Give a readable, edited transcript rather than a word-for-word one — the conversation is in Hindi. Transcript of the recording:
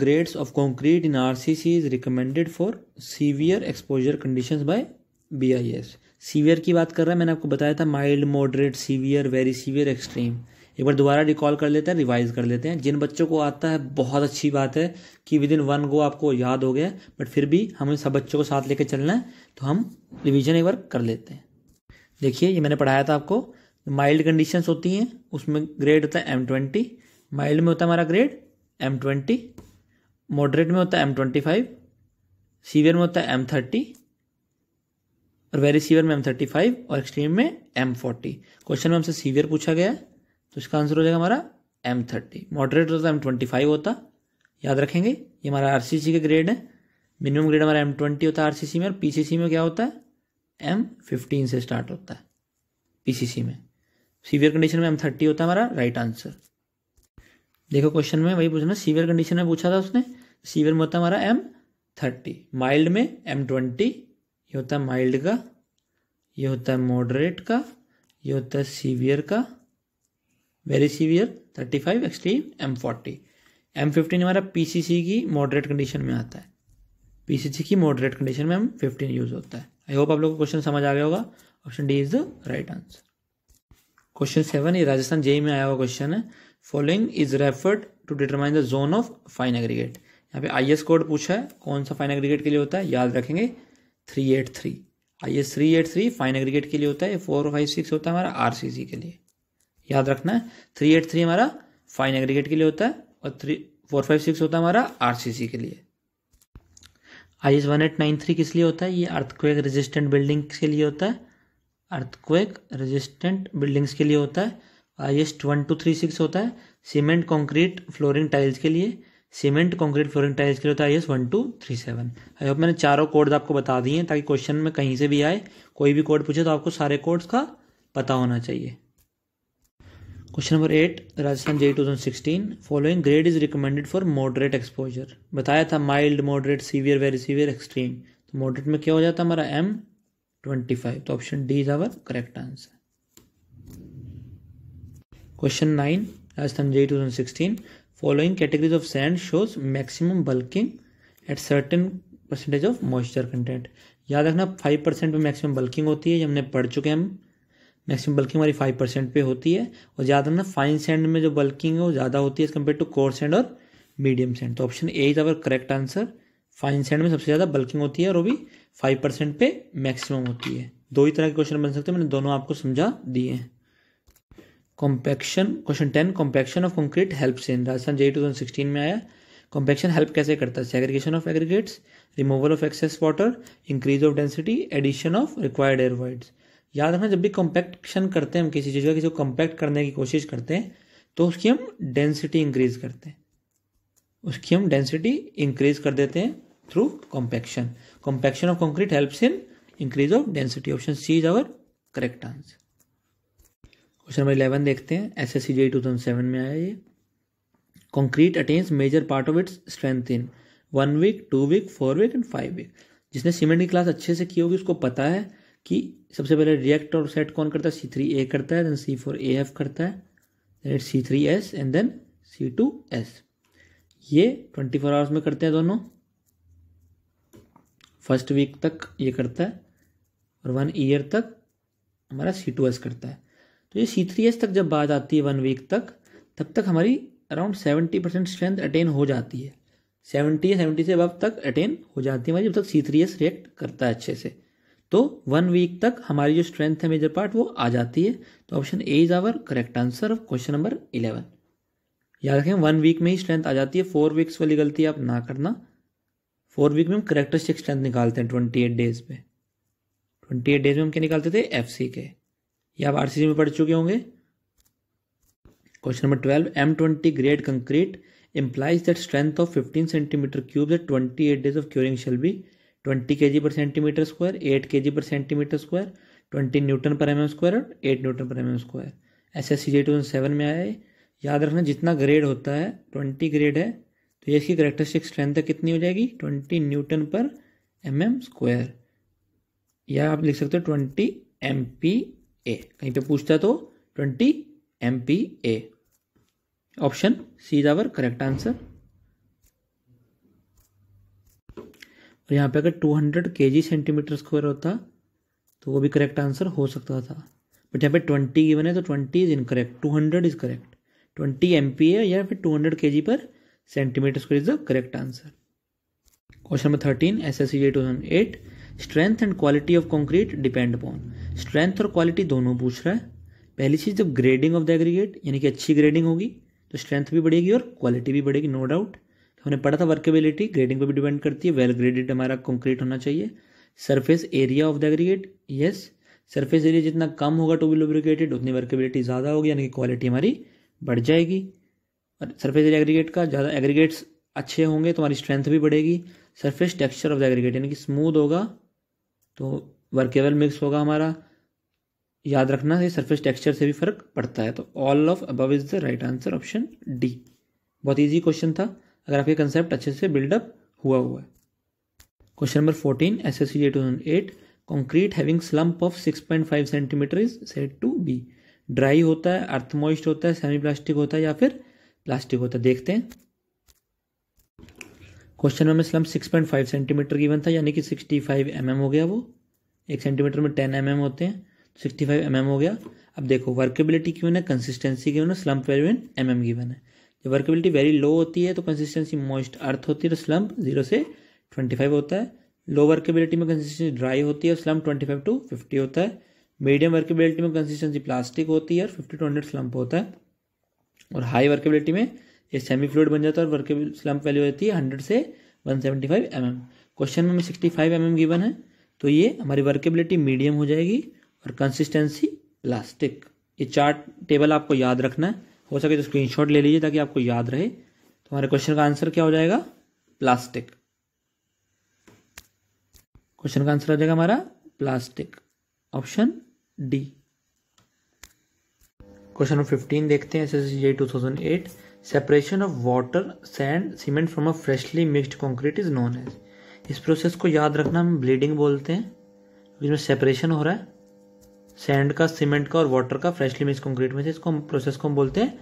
grades of concrete in RCC is recommended for severe exposure conditions by BIS। Severe की बात कर रहा है, मैंने आपको बताया था mild, moderate, severe, very severe, extreme. एक बार दोबारा रिकॉल कर लेते हैं, रिवाइज कर लेते हैं। जिन बच्चों को आता है बहुत अच्छी बात है कि विद इन वन गो आपको याद हो गया, बट फिर भी हमें सब बच्चों को साथ लेकर चलना है, तो हम रिवीजन एक बार कर लेते हैं। देखिए ये मैंने पढ़ाया था आपको, माइल्ड कंडीशंस होती हैं उसमें ग्रेड होता है M20, माइल्ड में होता है हमारा ग्रेड M20, मॉडरेट में होता है M25, सीवियर में होता है M30 और वेरी सीवियर में M35 और एक्सट्रीम में M40। क्वेश्चन में हमसे सीवियर पूछा गया है तो इसका आंसर हो जाएगा हमारा M30। मॉडरेट होता है M25 होता, याद रखेंगे ये हमारा RCC के ग्रेड है। मिनिमम ग्रेड हमारा M20 होता है RCC में, और PCC में क्या होता है M15 से स्टार्ट होता है PCC में। सीवियर कंडीशन में M30 होता है हमारा राइट आंसर। देखो क्वेश्चन में वही पूछना, सीवियर कंडीशन में पूछा था उसने, सीवियर में होता है हमारा M30, माइल्ड में M20, ये होता है माइल्ड का, ये होता है मॉडरेट का, ये होता है सीवियर का, very severe 35, extreme M40। M15 हमारा PCC की मॉडरेट कंडीशन में आता है, PCC की मॉडरेट कंडीशन में M15 यूज होता है। आई होप आप लोगों को क्वेश्चन समझ आ गया होगा। Option D is the right answer. Question 7 ये राजस्थान जेईई में आया हुआ क्वेश्चन है। Following is referred to determine the zone of fine aggregate. यहाँ पे IS कोड पूछा है, कौन सा फाइन एग्रीगेट के लिए होता है, याद रखेंगे 383। IS 383 फाइन एग्रीगेट के लिए होता है, 456 होता है हमारा RCC के लिए, याद रखना है। 383 हमारा फाइन एग्रीगेट के लिए होता है और 456 होता है हमारा RCC के लिए। IS 1893 किस लिए होता है, ये अर्थक्वेक रेजिस्टेंट बिल्डिंग्स के लिए होता है, अर्थक्वेक रेजिस्टेंट बिल्डिंग्स के लिए होता है। IS 1236 होता है सीमेंट कंक्रीट फ्लोरिंग टाइल्स के लिए, सीमेंट कंक्रीट फ्लोरिंग टाइल्स के लिए होता है IS 1237। आई होप मैंने चारों कोड्स आपको बता दिए हैं ताकि क्वेश्चन में कहीं से भी आए, कोई भी कोड पूछे तो आपको सारे कोड्स का पता होना चाहिए। Question number 8 Rajasthan JEE 2016। Following grade is recommended for moderate exposure. बताया था mild, moderate, severe, very severe, extreme. तो मॉडरेट में क्या हो जाता है हमारा M25, तो option D is our correct answer. Question 9 Rajasthan JEE 2016। Following categories of sand shows maximum bulking at certain percentage of moisture content. याद रखना 5% पे मैक्सिमम बल्किंग होती है, ये हमने पढ़ चुके हैं हम। मैक्सिमम बल्किंग हमारी 5% पे होती है, और ज़्यादा ना फाइन सैंड में जो बल्किंग है वो ज़्यादा होती है as compare to coarse sand और मीडियम सैंड। तो option A is our correct answer. Fine sand में सबसे ज़्यादा बल्किंग होती है और वो भी 5% पे मैक्सिमम होती है। दो ही तरह के क्वेश्चन बन सकते हैं, मैंने दोनों आपको समझा दिए हैं। Compaction question 10 compaction of concrete helps in. Rajasthan JEE 2016 में आया। कॉम्पैक्शन हेल्प कैसे करता है, segregation of aggregates, removal of excess water, increase of density, addition of required air voids. याद रखना जब भी कॉम्पैक्शन करते हैं हम किसी चीज़ का, किसी को कॉम्पैक्ट करने की कोशिश करते हैं तो उसकी हम डेंसिटी इंक्रीज करते हैं, उसकी हम डेंसिटी इंक्रीज कर देते हैं through compaction. Compaction of concrete helps in increase of density. Option C is our correct answer. Question number 11 देखते हैं, SSC जेईई 2007 में आया ये। Concrete attains major part of its strength in 1 week, 2 week, 4 week and 5 week. जिसने सीमेंट की क्लास अच्छे से की होगी उसको पता है कि सबसे पहले रिएक्ट और सेट कौन करता है, C3A करता है, देन C4AF करता है, then C3S and then C2S। ये 24 आवर्स में करते हैं दोनों। फर्स्ट वीक तक ये करता है और 1 ईयर तक हमारा C2S करता है। तो ये C3S तक जब बात आती है 1 वीक तक, तब तक हमारी अराउंड 70% स्ट्रेंथ अटेन हो जाती है। 70 से अब तक अटेन हो जाती है हमारी, जब तक C3S रिएक्ट करता है अच्छे से। तो 1 वीक तक हमारी जो स्ट्रेंथ है मेजर पार्ट वो आ जाती है। तो option A is our correct answer of question number 11। याद रखें 1 वीक में ही स्ट्रेंथ आ जाती है, 4 वीक्स वाली गलती आप ना करना। 4 वीक में हम करेक्टरिस्टिक स्ट्रेंथ निकालते हैं 28 डेज पे। 28 डेज में हम क्या निकालते थे, FC के। ये आप RCC में पढ़ चुके होंगे। Question number 12 M20 grade concrete implies that strength of 15 centimeter cubes at 28 days of curing shall be 20 kg per centimeter square, 8 kg per centimeter square, 20 Newton पर mm स्क्वायर और 8 न्यूटन पर mm स्क्वायर। SSC जेईई 2007 में आया है। याद रखना जितना ग्रेड होता है 20 ग्रेड है तो ये इसकी करेक्टरिस्टिक स्ट्रेंथ कितनी हो जाएगी, 20 न्यूटन पर mm स्क्वायर, या आप लिख सकते हो 20 MPa। कहीं पे पूछता है तो 20 MPa। Option C is our correct answer. और यहाँ पे अगर 200 kg सेंटीमीटर स्क्वायर होता तो वो भी करेक्ट आंसर हो सकता था, बट यहाँ पे 20 गिवन है तो 20 is incorrect, 200 is correct. 20 MPa या फिर 200 kg पर centimetre square is the correct answer. Question number 13 SSCJ 2008, strength and quality of concrete depend upon. Strength और क्वालिटी दोनों पूछ रहा है। पहली चीज़, जब ग्रेडिंग ऑफ द एग्रीगेट यानी कि अच्छी ग्रेडिंग होगी तो स्ट्रेंथ भी बढ़ेगी और क्वालिटी भी बढ़ेगी, नो डाउट। हमने पढ़ा था वर्केबिलिटी ग्रेडिंग पर भी डिपेंड करती है, वेल ग्रेडेड हमारा कंक्रीट होना चाहिए। Surface area of the aggregate, yes, surface area जितना कम होगा टू बी लुब्रिकेटेड उतनी वर्केबिलिटी ज़्यादा होगी, यानी कि क्वालिटी हमारी बढ़ जाएगी। और सरफेस एरिया एग्रीगेट का ज़्यादा एग्रीगेट्स अच्छे होंगे तो हमारी स्ट्रेंथ भी बढ़ेगी। Surface texture of the aggregate यानी कि स्मूथ होगा तो वर्केबल मिक्स होगा हमारा। याद रखना है सरफेस टेक्सचर से भी फर्क पड़ता है। तो all of above is the right answer, option D. बहुत इजी क्वेश्चन था अगर आपके कंसेप्ट अच्छे से बिल्डअप हुआ है। Question number 14 SSCJ 2008, concrete having slump of 6.5 centimetre is said to be. Dry होता है, अर्थ मॉइस्ट होता है, सेमी प्लास्टिक होता है या फिर प्लास्टिक होता है, देखते हैं। क्वेश्चन में स्लम्प 6.5 सेंटीमीटर गिवन था, यानी कि 65 mm हो गया। वो 1 सेंटीमीटर में 10 mm होते हैं, 65 mm हो गया। अब देखो वर्केबिलिटी गिवन है, कंसिस्टेंसी गिवन है, slump value in mm given है। जब वर्केबिलिटी वेरी लो होती है तो कंसिस्टेंसी मॉइस्ट अर्थ होती है तो स्लम्प 0 से 25 होता है। लो वर्केबिलिटी में कंसिस्टेंसी ड्राई होती है और स्लम्प 25 to 50 होता है। मीडियम वर्केबिलिटी में कंसिस्टेंसी प्लास्टिक होती है और 50 to 100 स्लम्प होता है। और हाई वर्केबिलिटी में ये सेमी फ्लूइड बन जाता है और वर्केबल स्लम्प वैल्यू होती है 100 से 175 mm। क्वेश्चन में 65 mm गिवन है तो ये हमारी वर्केबिलिटी मीडियम हो जाएगी और कंसिस्टेंसी प्लास्टिक। ये चार्ट टेबल आपको याद रखना है, हो सके तो स्क्रीनशॉट ले लीजिए ताकि आपको याद रहे। तो हमारे क्वेश्चन का आंसर क्या हो जाएगा, प्लास्टिक। क्वेश्चन का आंसर हो जाएगा हमारा plastic, option D. Question number 15 देखते हैं SSCJ 2008, separation of water sand cement from a freshly mixed concrete is known as. इस प्रोसेस को याद रखना हम ब्लीडिंग बोलते हैं, इसमें सेपरेशन हो रहा है सैंड का, सीमेंट का और वाटर का फ्रेशली मिक्स कंक्रीट में से। इसको प्रोसेस को हम बोलते हैं